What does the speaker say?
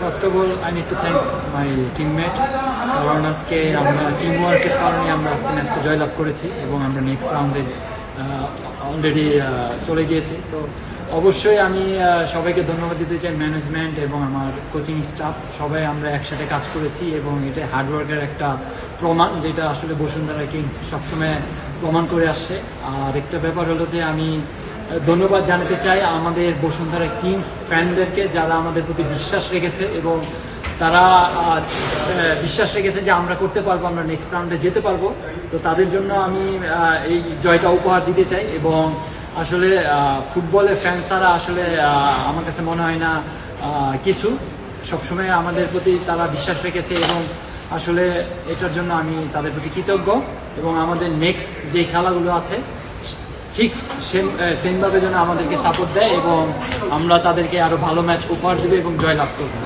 First of all I need to thanks my teammate, কারণ আজকে আমরা টিম ওয়ার্কের কারণে আমরা আজকে ম্যাচটা জয়লাভ করেছি এবং আমরা নেক্সট রাউন্ডে অলরেডি চলে গিয়েছি। তো অবশ্যই আমি সবাইকে ধন্যবাদ দিতে চাই, ম্যানেজমেন্ট এবং আমার কোচিং স্টাফ, সবাই আমরা একসাথে কাজ করেছি এবং এটা হার্ডওয়ার্কের একটা প্রমাণ, যেটা আসলে বসুন্ধরা কিং সবসময় প্রমাণ করে আসছে। আর একটা ব্যাপার হলো যে আমি ধন্যবাদ জানাতে চাই আমাদের বসুন্ধরা কিংস ফ্যানদেরকে, যারা আমাদের প্রতি বিশ্বাস রেখেছে এবং তারা বিশ্বাস রেখেছে যে আমরা করতে পারবো, আমরা নেক্সট রাউন্ডে যেতে পারবো। তো তাদের জন্য আমি এই জয়টা উপহার দিতে চাই। এবং আসলে ফুটবলের ফ্যান ছাড়া আসলে আমার কাছে মনে হয় না কিছু, সবসময় আমাদের প্রতি তারা বিশ্বাস রেখেছে এবং আসলে এটার জন্য আমি তাদের প্রতি কৃতজ্ঞ। এবং আমাদের নেক্সট যে খেলাগুলো আছে ঠিক সেমভাবে যেন আমাদেরকে সাপোর্ট দেয় এবং আমরা তাদেরকে আরো ভালো ম্যাচ উপহার দেবো এবং জয়লাভ করবো।